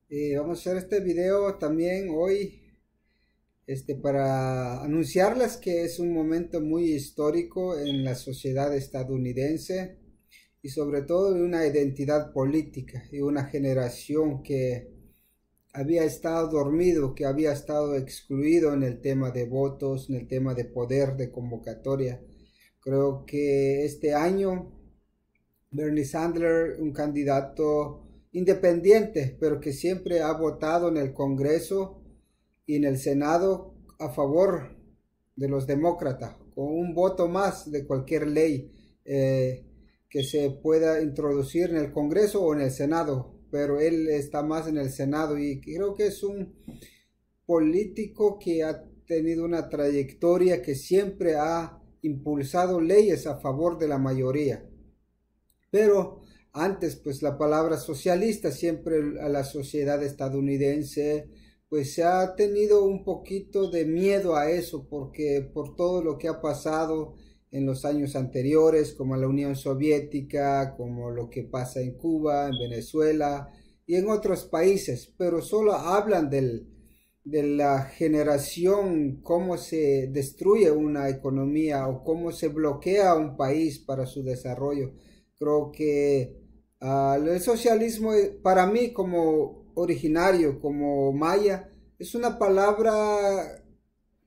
Vamos a hacer este video también hoy para anunciarles que es un momento muy histórico en la sociedad estadounidense y sobre todo de una identidad política y una generación que había estado dormido, que había estado excluido en el tema de votos, en el tema de poder, de convocatoria. Creo que este año Bernie Sanders, un candidato independiente, pero que siempre ha votado en el Congreso y en el Senado a favor de los demócratas, con un voto más de cualquier ley que se pueda introducir en el Congreso o en el Senado, pero él está más en el Senado y creo que es un político que ha tenido una trayectoria que siempre ha impulsado leyes a favor de la mayoría. Pero antes, pues la palabra socialista siempre a la sociedad estadounidense, pues se ha tenido un poquito de miedo a eso, porque por todo lo que ha pasado en los años anteriores, como la Unión Soviética, como lo que pasa en Cuba, en Venezuela y en otros países, pero solo hablan de la generación, cómo se destruye una economía o cómo se bloquea un país para su desarrollo. Creo que el socialismo para mí como originario, como maya, es una palabra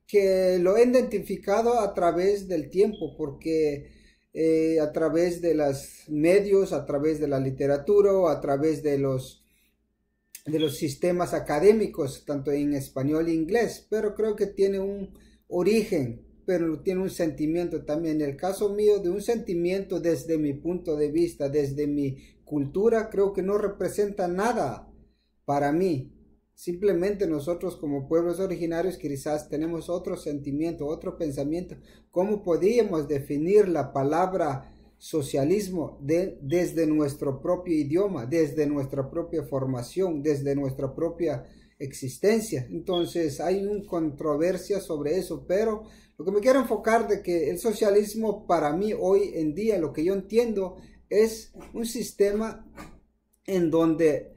que lo he identificado a través del tiempo, porque a través de los medios, a través de la literatura, o a través de los sistemas académicos, tanto en español e inglés, pero creo que tiene un origen, pero tiene un sentimiento también. En el caso mío, de un sentimiento desde mi punto de vista, desde mi cultura, creo que no representa nada para mí. Simplemente nosotros como pueblos originarios quizás tenemos otro sentimiento, otro pensamiento. ¿Cómo podríamos definir la palabra socialismo desde nuestro propio idioma, desde nuestra propia formación, desde nuestra propia existencia? Entonces hay una controversia sobre eso, pero lo que me quiero enfocar de que el socialismo para mí hoy en día, lo que yo entiendo, es un sistema en donde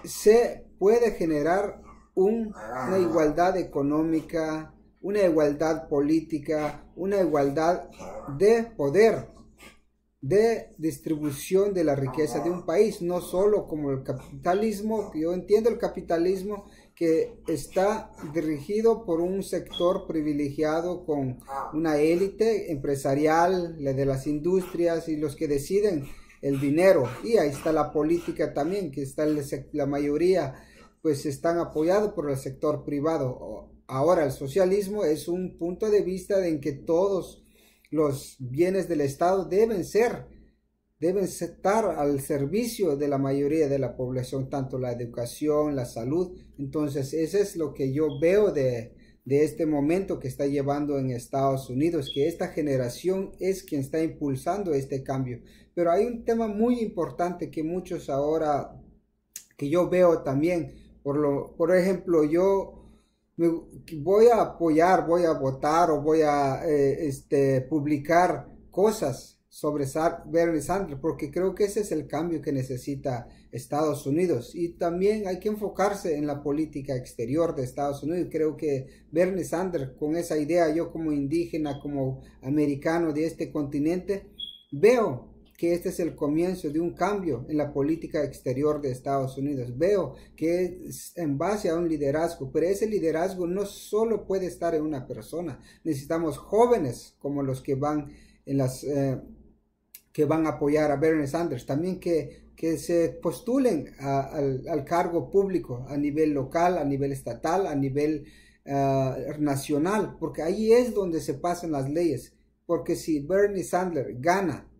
se puede generar una igualdad económica, una igualdad política, una igualdad de poder, de distribución de la riqueza de un país, no solo como el capitalismo. Yo entiendo el capitalismo que está dirigido por un sector privilegiado con una élite empresarial, la de las industrias y los que deciden el dinero, y ahí está la política también, que está la mayoría pues están apoyados por el sector privado. Ahora el socialismo es un punto de vista en que todos los bienes del Estado deben estar al servicio de la mayoría de la población, tanto la educación, la salud. Entonces eso es lo que yo veo de este momento que está llevando en Estados Unidos, que esta generación es quien está impulsando este cambio. Pero hay un tema muy importante que muchos ahora, que yo veo también, por ejemplo, yo voy a apoyar, voy a votar o voy a publicar cosas sobre Bernie Sanders, porque creo que ese es el cambio que necesita Estados Unidos. Y también hay que enfocarse en la política exterior de Estados Unidos. Creo que Bernie Sanders, con esa idea, yo como indígena, como americano de este continente, veo que este es el comienzo de un cambio en la política exterior de Estados Unidos. Veo que es en base a un liderazgo, pero ese liderazgo no solo puede estar en una persona. Necesitamos jóvenes como los que van que van a apoyar a Bernie Sanders, también que se postulen al cargo público a nivel local, a nivel estatal, a nivel nacional, porque ahí es donde se pasan las leyes. Porque si Bernie Sanders gana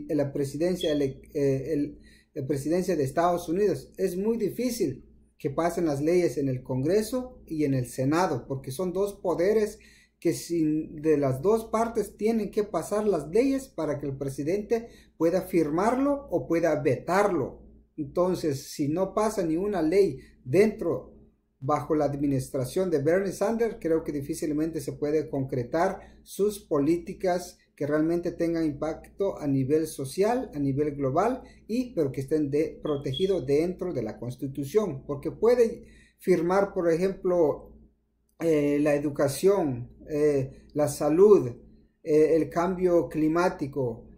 la presidencia de Estados Unidos, es muy difícil que pasen las leyes en el Congreso y en el Senado, porque son dos poderes que de las dos partes tienen que pasar las leyes para que el presidente pueda firmarlo o pueda vetarlo. Entonces, si no pasa ni una ley bajo la administración de Bernie Sanders, creo que difícilmente se puede concretar sus políticas que realmente tengan impacto a nivel social, a nivel global, pero que estén protegidos dentro de la Constitución, porque puede firmar, por ejemplo, la educación, la salud, el cambio climático,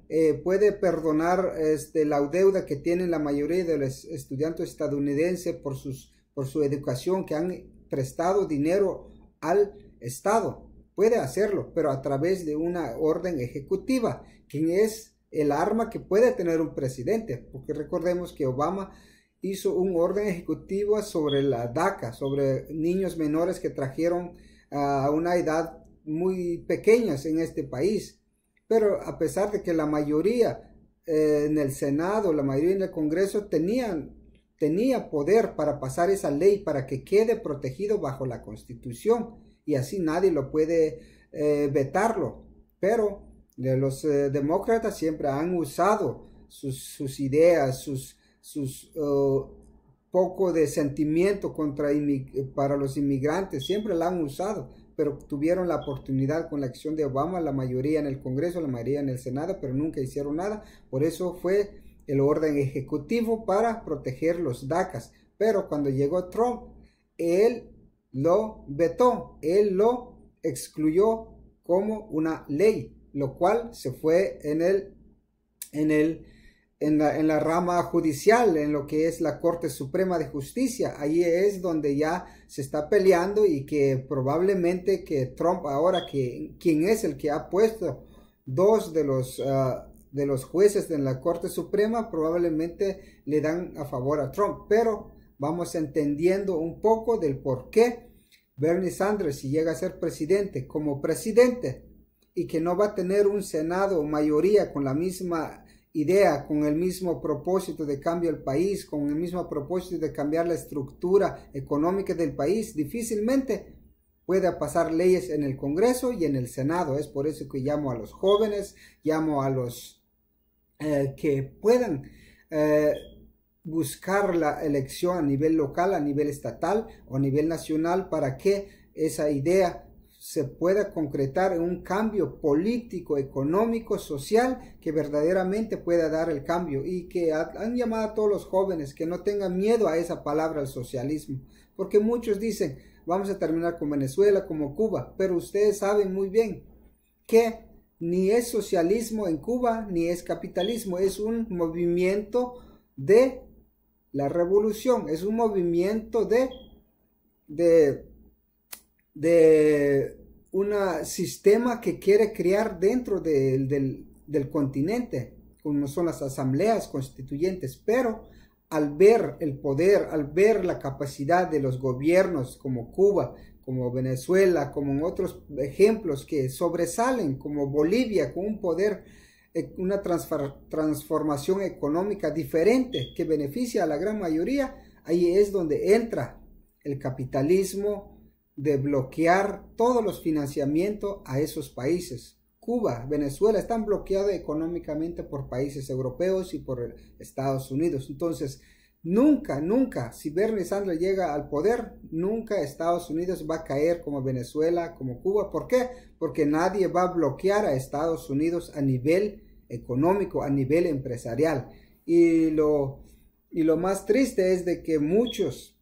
puede perdonar la deuda que tienen la mayoría de los estudiantes estadounidenses por su educación, que han prestado dinero al Estado. Puede hacerlo, pero a través de una orden ejecutiva, que es el arma que puede tener un presidente, porque recordemos que Obama hizo un orden ejecutivo sobre la DACA, sobre niños menores que trajeron a una edad muy pequeña en este país. Pero a pesar de que la mayoría en el Senado, la mayoría en el Congreso tenía poder para pasar esa ley para que quede protegido bajo la Constitución, y así nadie lo puede vetarlo. Pero los demócratas siempre han usado sus ideas, sus poco de sentimiento para los inmigrantes, siempre la han usado, pero tuvieron la oportunidad con la acción de Obama, la mayoría en el Congreso, la mayoría en el Senado, pero nunca hicieron nada. Por eso fue el orden ejecutivo para proteger los DACAs. Pero cuando llegó Trump, él lo vetó, él lo excluyó como una ley, lo cual se fue en la rama judicial, en lo que es la Corte Suprema de Justicia. Ahí es donde ya se está peleando, y que probablemente que Trump ahora, quien es el que ha puesto dos de los jueces de la Corte Suprema, probablemente le dan a favor a Trump. Pero vamos entendiendo un poco del por qué Bernie Sanders, si llega a ser presidente, como presidente, y que no va a tener un Senado mayoría con la misma idea, con el mismo propósito de cambio del país, con el mismo propósito de cambiar la estructura económica del país, difícilmente puede pasar leyes en el Congreso y en el Senado. Es por eso que llamo a los jóvenes, llamo a los que puedan buscar la elección a nivel local, a nivel estatal o a nivel nacional, para que esa idea se pueda concretar en un cambio político, económico, social, que verdaderamente pueda dar el cambio. Y que han llamado a todos los jóvenes que no tengan miedo a esa palabra, al socialismo, porque muchos dicen vamos a terminar con Venezuela, como Cuba, pero ustedes saben muy bien que ni es socialismo en Cuba, ni es capitalismo, es un movimiento de la revolución, es un movimiento de un sistema que quiere crear dentro del continente, como son las asambleas constituyentes. Pero al ver el poder, al ver la capacidad de los gobiernos como Cuba, como Venezuela, como en otros ejemplos que sobresalen, como Bolivia, con un poder, una transformación económica diferente que beneficia a la gran mayoría, ahí es donde entra el capitalismo, de bloquear todos los financiamientos a esos países. Cuba, Venezuela están bloqueados económicamente por países europeos y por Estados Unidos. Entonces, nunca, si Bernie Sanders llega al poder, nunca Estados Unidos va a caer como Venezuela, como Cuba. ¿Por qué? Porque nadie va a bloquear a Estados Unidos a nivel económico, a nivel empresarial. Y lo más triste es de que muchos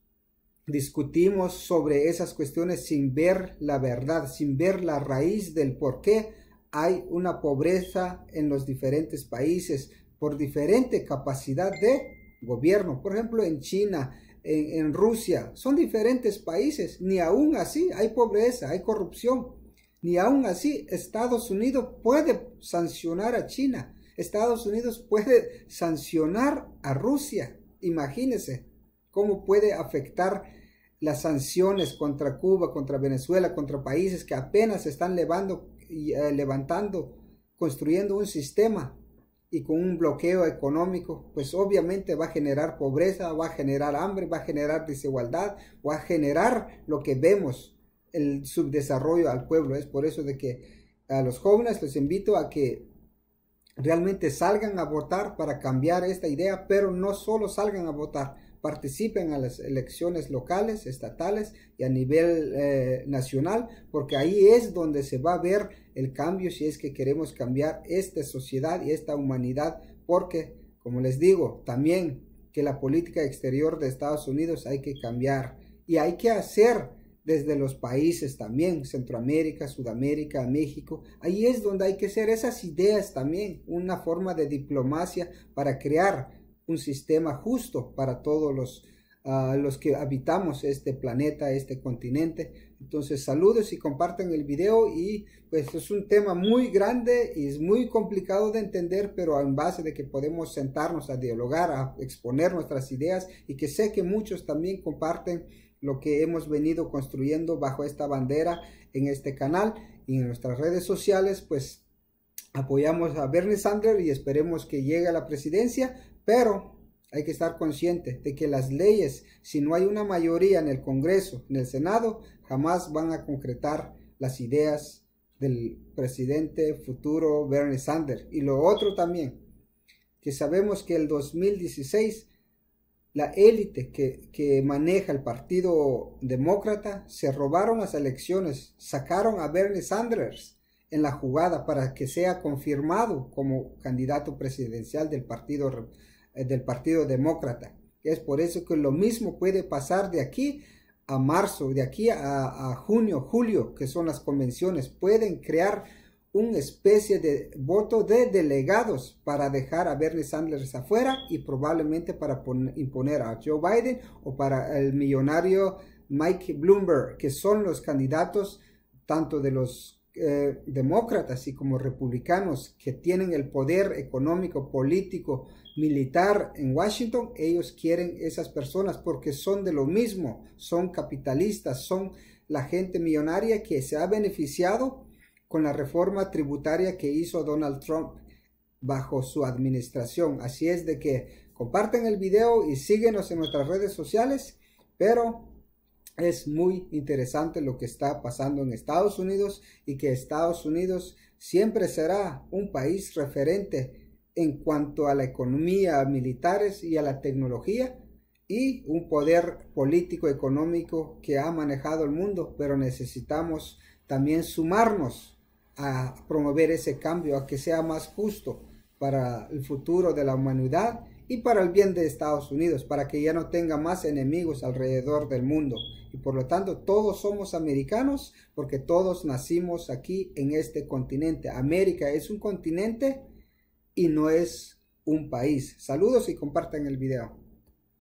discutimos sobre esas cuestiones sin ver la verdad, sin ver la raíz del por qué hay una pobreza en los diferentes países por diferente capacidad de gobierno. Por ejemplo, en China, en Rusia, son diferentes países. Ni aún así hay pobreza, hay corrupción. Ni aún así Estados Unidos puede sancionar a China. Estados Unidos puede sancionar a Rusia. Imagínense cómo puede afectar las sanciones contra Cuba, contra Venezuela, contra países que apenas se están levantando, construyendo un sistema, y con un bloqueo económico, pues obviamente va a generar pobreza, va a generar hambre, va a generar desigualdad, va a generar lo que vemos, el subdesarrollo al pueblo. Es por eso de que a los jóvenes les invito a que realmente salgan a votar para cambiar esta idea, pero no solo salgan a votar, participen a las elecciones locales, estatales y a nivel nacional, porque ahí es donde se va a ver el cambio si es que queremos cambiar esta sociedad y esta humanidad, porque, como les digo, también que la política exterior de Estados Unidos hay que cambiar y hay que hacer desde los países también, Centroamérica, Sudamérica, México. Ahí es donde hay que hacer esas ideas también, una forma de diplomacia para crear un sistema justo para todos los que habitamos este planeta, este continente. Entonces, saludos y compartan el video. Y pues es un tema muy grande y es muy complicado de entender, pero en base de que podemos sentarnos a dialogar, a exponer nuestras ideas, y que sé que muchos también comparten lo que hemos venido construyendo bajo esta bandera en este canal y en nuestras redes sociales. Pues apoyamos a Bernie Sanders y esperemos que llegue a la presidencia, pero hay que estar consciente de que las leyes, si no hay una mayoría en el Congreso, en el Senado, jamás van a concretar las ideas del presidente futuro Bernie Sanders. Y lo otro también, que sabemos que el 2016 la élite que maneja el Partido Demócrata se robaron las elecciones, sacaron a Bernie Sanders en la jugada para que sea confirmado como candidato presidencial del Partido Demócrata. Es por eso que lo mismo puede pasar de aquí a marzo, de aquí a junio, julio, que son las convenciones. Pueden crear una especie de voto de delegados para dejar a Bernie Sanders afuera y probablemente para imponer a Joe Biden o para el millonario Mike Bloomberg, que son los candidatos tanto de los demócratas y como republicanos que tienen el poder económico, político, militar en Washington. Ellos quieren esas personas porque son de lo mismo, son capitalistas, son la gente millonaria que se ha beneficiado con la reforma tributaria que hizo Donald Trump bajo su administración. Así es de que comparten el video y síguenos en nuestras redes sociales, pero es muy interesante lo que está pasando en Estados Unidos y que Estados Unidos siempre será un país referente en cuanto a la economía, militares y a la tecnología, y un poder político económico que ha manejado el mundo, pero necesitamos también sumarnos a promover ese cambio, a que sea más justo para el futuro de la humanidad y para el bien de Estados Unidos, para que ya no tenga más enemigos alrededor del mundo. Y por lo tanto todos somos americanos porque todos nacimos aquí en este continente. América es un continente y no es un país. Saludos y compartan el video.